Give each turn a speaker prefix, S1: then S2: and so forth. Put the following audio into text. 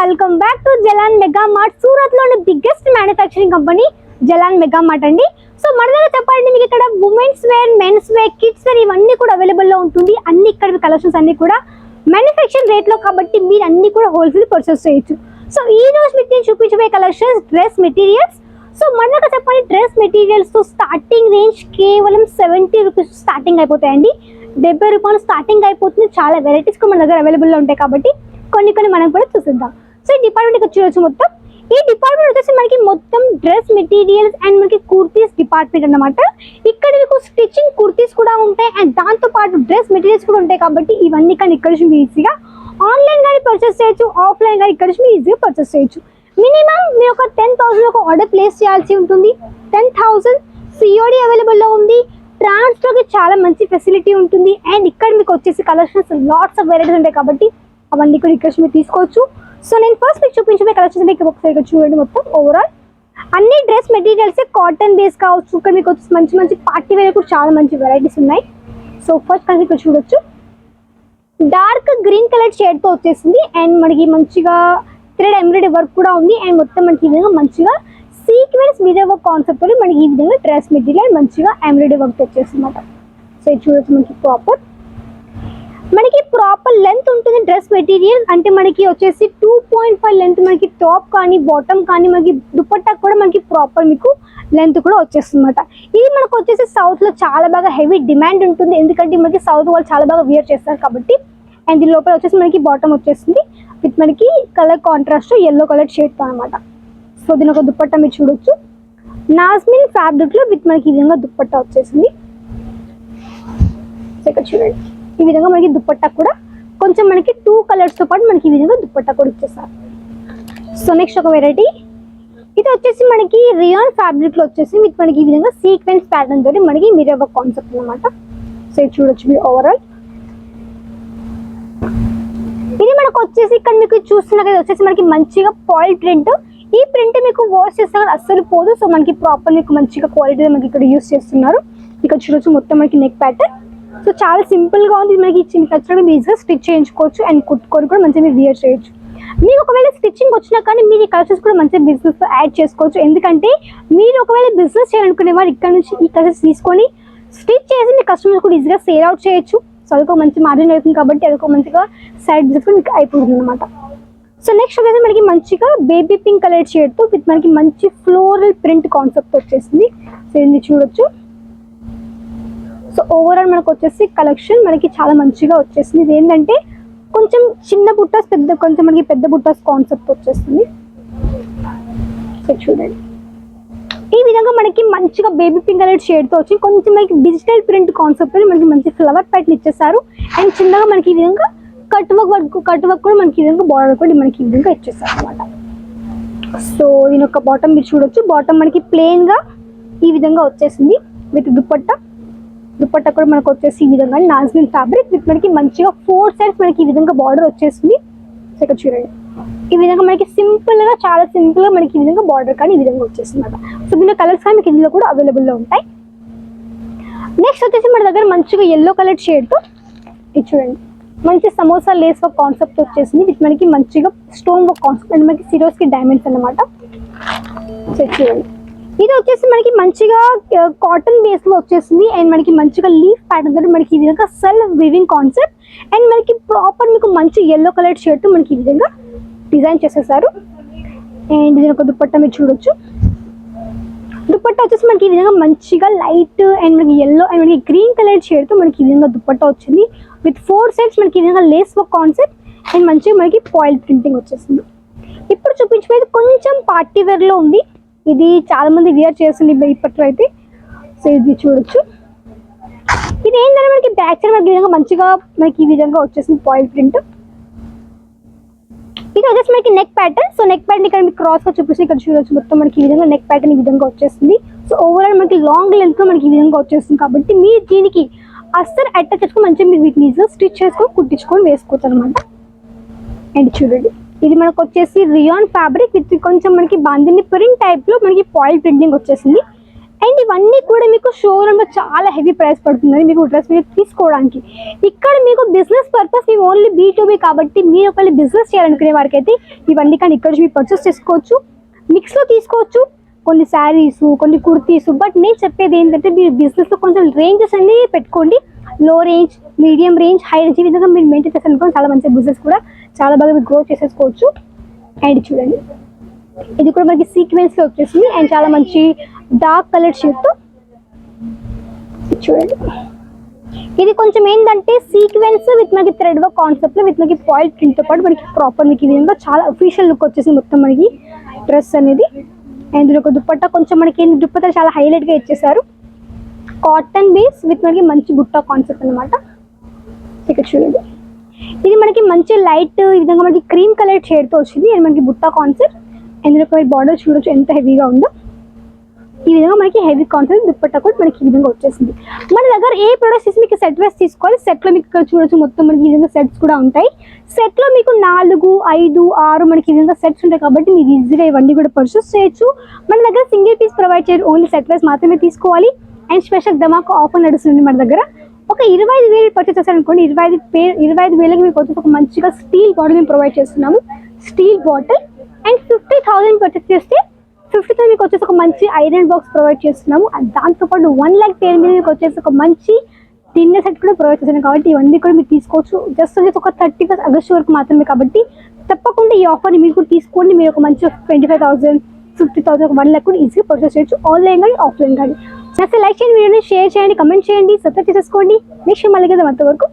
S1: Welcome back to Jalan mega mart. Surat లోని biggest manufacturing company Jalan mega mart అండి. So మన దగ్గర చెప్పండి, మీకు ఇక్కడ women's wear, men's wear, kids wear ఇవన్నీ కూడా అవైలబుల్ లో ఉంటుంది. అన్ని ఇక్కడ కలెక్షన్స్ అన్ని కూడా మ్యానుఫ్యాక్చరింగ్ రేట్ లో, కాబట్టి మీరు అన్ని కూడా హోల్సేల్ పర్చేస్ చేయొచ్చు. సో ఈ రోజు మీకు నేను చూపించబోయే కలెక్షన్స్ డ్రెస్ మెటీరియల్స్. సో మన దగ్గర చెప్పండి, డ్రెస్ మెటీరియల్స్ తో స్టార్టింగ్ రేంజ్ కేవలం 70 రూపీస్ స్టార్టింగ్ అయిపోతాయండి. 70 రూపాయలు స్టార్టింగ్ అయిపోతుంది. చాలా వెరైటీస్ కూడా మన దగ్గర అవైలబుల్ లో ఉంటాయి, కాబట్టి కొన్ని మనం కూడా చూసిద్దాం. సో ఈ డిపార్ట్మెంట్కి వచ్చి మొత్తం ఈ డిపార్ట్మెంట్ వచ్చేసి మనకి మొత్తం డ్రెస్ మెటీరియల్స్ అండ్ మనకి కుర్తీస్ డిపార్ట్మెంట్ అన్నమాట. ఇక్కడ మీకు స్టిచ్చింగ్ కుర్తీస్ కూడా ఉంటాయి అండ్ దాంతో పాటు డ్రెస్ మెటీరియల్స్ కూడా ఉంటాయి, కాబట్టి ఇవన్నీ కానీ ఇక్కడ నుంచి మీరు ఈజీగా ఆన్లైన్ కానీ పర్చేస్ చేయొచ్చు, ఆఫ్లైన్ కానీ ఇక్కడ నుంచి మీరు ఈజీగా పర్చేస్ చేయొచ్చు. మినిమం మీరు ఒక 10,000 ఒక ఆర్డర్ ప్లేస్ చేయాల్సి ఉంటుంది. 10,000 సిఓడి అవైలబుల్లో ఉంది. ట్రాన్స్ఫర్కి చాలా మంచి ఫెసిలిటీ ఉంటుంది. అండ్ ఇక్కడ మీకు వచ్చేసి కలెక్షన్స్ లాట్స్ ఆఫ్ వెరైటీస్ ఉంటాయి, కాబట్టి అవన్నీ కూడా ఇక్కడ మీరు తీసుకోవచ్చు. సో నేను ఫస్ట్ మీకు చూపించే కలెక్షన్స్ మీకు ఒకసారి చూడండి. మొత్తం ఓవరాల్ అన్ని డ్రెస్ మెటీరియల్స్ కాటన్ బేస్ కావచ్చు. ఇక్కడ మీకు వచ్చి మంచి పార్టీ వేర్ కూడా చాలా మంచి వెరైటీస్ ఉన్నాయి. సో ఫస్ట్ కనుక ఇక్కడ చూడొచ్చు, డార్క్ గ్రీన్ కలర్ షేడ్తో వచ్చేసింది అండ్ మనకి మంచిగా థ్రెడ్ ఎంబ్రాయిడరీ వర్క్ కూడా ఉంది. అండ్ మొత్తం మనకి ఈ విధంగా మంచిగా సీక్వెన్స్ మీద ఒక కాన్సెప్ట్ తోటి మనకి ఈ విధంగా డ్రెస్ మెటీరియల్ మంచిగా ఎంబ్రాయిడరీ వర్క్ వచ్చేస్తుంది అన్నమాట. సో ఇది చూడొచ్చు, మనకి ప్రాపర్ లెంత్ ఉంటుంది డ్రెస్ మెటీరియల్. అంటే మనకి వచ్చేసి 2.5 లెంత్ మనకి టాప్ కానీ బాటమ్ కానీ, మనకి దుపట్టా కూడా మనకి ప్రాపర్ మీకు లెంత్ కూడా వచ్చేస్తుంది అన్నమాట. ఇది మనకు వచ్చేసి సౌత్ లో చాలా బాగా హెవీ డిమాండ్ ఉంటుంది, ఎందుకంటే మనకి సౌత్ వాళ్ళు చాలా బాగా వేర్ చేస్తారు కాబట్టి. అండ్ దీని లోపల వచ్చేసి మనకి బాటమ్ వచ్చేస్తుంది విత్ మనకి colour contrast yellow colour shade అనమాట. సో దీని ఒక దుపట్టా మీరు చూడొచ్చు, నాస్మిన్ ఫ్యాబ్రిక్ లో విత్ మనకి ఈ విధంగా దుపట్టా వచ్చేసింది. సో ఇక్కడ చూడండి, ఈ విధంగా మనకి దుపట్టా కూడా కొంచెం మనకి 2 కలర్స్ తో పాటు మనకి ఈ విధంగా దుపట్టా కూడా ఇచ్చేస్తారు. సో నెక్స్ట్ ఒక వెరైటీ, ఇది వచ్చేసి మనకి రియాన్ ఫ్యాబ్రిక్ లో వచ్చేసి విత్ మనకి ఈ విధంగా సీక్వెన్స్ ప్యాటర్న్ తోటి మనకి మిర్రర్ వర్క్ కాన్సెప్ట్ అనమాట. సో ఇది చూడొచ్చు మీరు ఓవరాల్. ఇది మనకు వచ్చేసి ఇక్కడ మీకు చూస్తున్నది వచ్చేసి మనకి మంచిగా పాయిల్ ప్రింట్. ఈ ప్రింట్ మీకు వాష్ చేస్తే అస్సలు పోదు. సో మనకి ప్రాపర్ మీకు మంచిగా క్వాలిటీ మనకి ఇక్కడ యూస్ చేస్తున్నారు. ఇక్కడ చూడొచ్చు మొత్తం మనకి నెక్ ప్యాటర్న్. సో చాలా సింపుల్ గా ఉంది. మనకి ఇచ్చిన ఖచ్చితంగా ఈజీగా స్టిచ్ చేయించుకోవచ్చు అండ్ కుట్టుకొని కూడా మంచిగా మీరు వేర్ చేయొచ్చు. మీకు ఒకవేళ స్టిచ్చింగ్ వచ్చినా కానీ మీరు ఈ కలర్స్ కూడా మంచిగా బిజినెస్ తో యాడ్ చేసుకోవచ్చు. ఎందుకంటే మీరు ఒకవేళ బిజినెస్ చేయాలనుకునే వారు ఇక్కడ నుంచి ఈ కలర్స్ తీసుకొని స్టిచ్ చేసి మీ కస్టమర్స్ కూడా ఈజీగా సేల్ అవుట్ చేయొచ్చు. సో అదొక మంచి మార్జిన్ అవుతుంది, కాబట్టి అదొక మంచిగా సైడ్ బిజినెస్ కూడా మీకు అయిపోతుంది అనమాట. సో నెక్స్ట్ వచ్చేసి మనకి మంచిగా బేబీ పింక్ కలర్ షేడ్తో విత్ మనకి మంచి ఫ్లోరల్ ప్రింట్ కాన్సెప్ట్ వచ్చేసింది. సో ఇది చూడొచ్చు. సో ఓవరాల్ మనకు వచ్చేసి కలెక్షన్ మనకి చాలా మంచిగా వచ్చేసింది. ఇది ఏంటంటే కొంచెం చిన్న బుట్టాస్ కొంచెం మనకి పెద్ద బుట్టాస్ కాన్సెప్ట్ వచ్చేస్తుంది. సో చూడండి, ఈ విధంగా మనకి మంచిగా బేబీ పింక్ కలర్ షేడ్తో వచ్చి కొంచెం మనకి డిజిటల్ ప్రింట్ కాన్సెప్ట్ మనకి మంచి ఫ్లవర్ ప్యాటర్న్ ఇచ్చేసారు. అండ్ చిన్నగా మనకి ఈ విధంగా కట్ వర్క్ కూడా మనకి ఈ విధంగా బార్డర్ కూడా మనకి ఈ విధంగా ఇచ్చేసారు అనమాట. సో దీని ఒక బాటమ్ మీరు చూడొచ్చు, బాటమ్ మనకి ప్లెయిన్ గా ఈ విధంగా వచ్చేసింది విత్ దుపట్టా కూడా మనకు వచ్చేసి ఈ విధంగా నాజ్మిన్ ఫ్యాబ్రిక్ విత్ మనకి మంచిగా 4 సైడ్స్ మనకి ఈ విధంగా బార్డర్ వచ్చేసింది. సో ఇక్కడ చూడండి, ఈ విధంగా మనకి సింపుల్ గా చాలా సింపుల్ గా మనకి ఈ విధంగా బార్డర్ కానీ ఈ విధంగా వచ్చేస్తుంది అనమాట. సో దీనిలో కలర్స్ కానీ మీకు ఇందులో కూడా అవైలబుల్ లో ఉంటాయి. నెక్స్ట్ వచ్చేసి మన దగ్గర మంచిగా ఎల్లో కలర్ షేడ్ తో ఇది చూడండి, మంచి సమోసా లేస్ వర్క్ కాన్సెప్ట్ వచ్చేసింది విత్ మనకి మంచిగా స్టోన్ వర్క్ కాన్సెప్ట్ అండ్ మనకి సిరోస్ కి డైమండ్స్ అనమాట. సో చూడండి, ఇది వచ్చేసి మనకి మంచిగా కాటన్ బేస్ లో వచ్చేసింది అండ్ మనకి మంచిగా లీఫ్ ప్యాటర్న్ తోటి మనకి ఈ విధంగా సెల్ఫ్ వీవింగ్ కాన్సెప్ట్ అండ్ మనకి ప్రాపర్ మీకు మంచి ఎల్లో కలర్ షేడ్ మనకి ఈ విధంగా డిజైన్ చేసేసారు. అండ్ ఇది ఒక దుపట్టా మీరు చూడొచ్చు. దుపట్టా వచ్చేసి మనకి ఈ విధంగా మంచిగా లైట్ అండ్ మనకి ఎల్లో అండ్ మనకి గ్రీన్ కలర్ షేడ్తో మనకి ఈ విధంగా దుపట్టా వచ్చింది విత్ 4 సైడ్స్ మనకి ఈ విధంగా లేస్ వర్క్ కాన్సెప్ట్ అండ్ మంచిగా మనకి పాయిల్ ప్రింటింగ్ వచ్చేసింది. ఇప్పుడు చూపించేది కొంచెం పార్టీ వేర్ లో ఉంది. ఇది చాలా మంది వేర్ చేస్తుంది ఇప్పట్లో అయితే. సో ఇది చూడొచ్చు, ఇది ఏంటంటే మనకి బ్యాక్ సైడ్ మనకి ఈ విధంగా మంచిగా మనకి ఈ విధంగా వచ్చేసింది పాయిల్ ప్రింట్. ఇది వచ్చేసి మనకి neck pattern. So neck pattern ఇక్కడ మీకు క్రాస్ గా చూపిస్తే ఇక్కడ చూడొచ్చు, మొత్తం మనకి ఈ విధంగా నెక్ ప్యాటర్న్ ఈ విధంగా వచ్చేస్తుంది. సో ఓవరాల్ మనకి లాంగ్ లెంత్ లో మనకి ఈ విధంగా వచ్చేస్తుంది, కాబట్టి మీరు దీనికి అస్సలు అటాచ్ చేసుకొని మంచిగా మీరు వీటిని ఈజీగా స్టిచ్ చేసుకొని కుట్టించుకొని వేసుకోవచ్చు అనమాట. అండ్ చూడండి, ఇది మనకు వచ్చేసి రియాన్ ఫ్యాబ్రిక్ విత్ కొంచెం మనకి బాందిని ప్రింట్ టైప్ లో మనకి ఫాయిల్ ప్రింటింగ్ వచ్చేసింది. అండ్ ఇవన్నీ కూడా మీకు షోరూమ్లో చాలా హెవీ ప్రైస్ పడుతుంది మీకు డ్రెస్ మీరు తీసుకోవడానికి. ఇక్కడ మీకు బిజినెస్ పర్పస్ మేము ఓన్లీ B2B కాబట్టి మీరు ఒకళ్ళు బిజినెస్ చేయాలనుకునే వారికి అయితే ఇవన్నీ కానీ ఇక్కడ మీరు పర్చేస్ చేసుకోవచ్చు. మిక్స్లో తీసుకోవచ్చు, కొన్ని శారీస్, కొన్ని కుర్తీస్. బట్ నేను చెప్పేది ఏంటంటే మీరు బిజినెస్లో కొంచెం రేంజెస్ అన్ని పెట్టుకోండి. లో range, medium range, high range ఈ విధంగా మీరు మెయింటైన్ చేసారనుకోండి చాలా మంచి బిజినెస్ కూడా చాలా బాగా మీరు గ్రో చేసేసుకోవచ్చు. అండ్ చూడండి ఇది కూడా మనకి సీక్వెన్స్లో వచ్చేసింది అండ్ చాలా మంచి డార్క్ కలర్ షేడ్తో చూడండి. ఇది కొంచెం ఏంటంటే సీక్వెన్స్ విత్ మనకి థ్రెడ్ వర్క్ కాన్సెప్ట్లో విత్ మనకి పాయిల్ ప్రింట్తో పాటు మనకి ప్రాపర్ మీకు ఈ విధంగా చాలా అఫీషియల్ లుక్ వచ్చేసి మొత్తం మనకి డ్రెస్ అనేది. అండ్ ఇందులో ఒక దుపట్టా కొంచెం మనకి దుపట్టా చాలా హైలైట్గా ఇచ్చేసారు. కాటన్ బేస్ విత్ మనకి మంచి బుట్టా కాన్సెప్ట్ అనమాట. ఇక్కడ చూడండి ఇది మనకి మంచి లైట్ ఈ విధంగా మనకి క్రీమ్ కలర్ షేడ్తో వచ్చింది అండ్ మనకి బుట్టా కాన్సెప్ట్. ఇందులో బార్డర్ చూడొచ్చు ఎంత హెవీగా ఉందో. ఈ విధంగా మనకి హెవీ కాన్సెప్ట్ దుపట్టా కూడా మనకి ఈ విధంగా వచ్చేసింది. మన దగ్గర ఏ ప్రొడక్ట్స్ తీసి మీకు సెట్ వైస్ తీసుకోవాలి. సెట్లో మీకు ఇక్కడ చూడొచ్చు మొత్తం మనకి ఈ విధంగా సెట్స్ కూడా ఉంటాయి. సెట్లో మీకు 4, 5, 6 మనకి ఈ విధంగా సెట్స్ ఉంటాయి కాబట్టి మీరు ఈజీగా ఇవన్నీ కూడా పర్చేస్ చేయొచ్చు. మన దగ్గర సింగిల్ పీస్ ప్రొవైడ్ చేయరు, ఓన్లీ సెట్ వైస్ మాత్రమే తీసుకోవాలి. అండ్ స్పెషల్ ధమాకా ఆఫర్ నడుస్తుంది మన దగ్గర. ఒక 25,000 పర్చేస్ చేశారనుకోండి 25,000కి మీకు వచ్చేసి ఒక మంచిగా స్టీల్ బాటిల్ మేము ప్రొవైడ్ చేస్తున్నాము. Steel bottle. అండ్ 50,000 పర్చేస్ చేస్తే 50,000 మీకు వచ్చేసి ఒక మంచి ఐరన్ బాక్స్ ప్రొవైడ్ చేస్తున్నాము. దాంతోపాటు 1 lakh పేరు మీద మీకు వచ్చేసి ఒక మంచి డిన్నర్ సెట్ కూడా ప్రొవైడ్ చేస్తున్నాం కాబట్టి ఇవన్నీ కూడా మీరు తీసుకోవచ్చు. జస్ట్ వచ్చేసి ఒక 31 ఆగస్ట్ వరకు మాత్రమే కాబట్టి తప్పకుండా ఈ ఆఫర్ని మీరు కూడా తీసుకోండి. మీరు ఒక మంచి 25,000, 50,000, 1 lakh కూడా ఈజీగా పర్చేస్ చేయొచ్చు, ఆన్లైన్ కానీ ఆఫ్లైన్ కానీ. నచ్చితే లైక్ చేయండి, వీడియోని షేర్ చేయండి, కమెంట్ చేయండి, సబ్స్క్రైబ్ చేసుకోండి. నెక్స్ట్ మళ్ళీ కదా అంతవరకు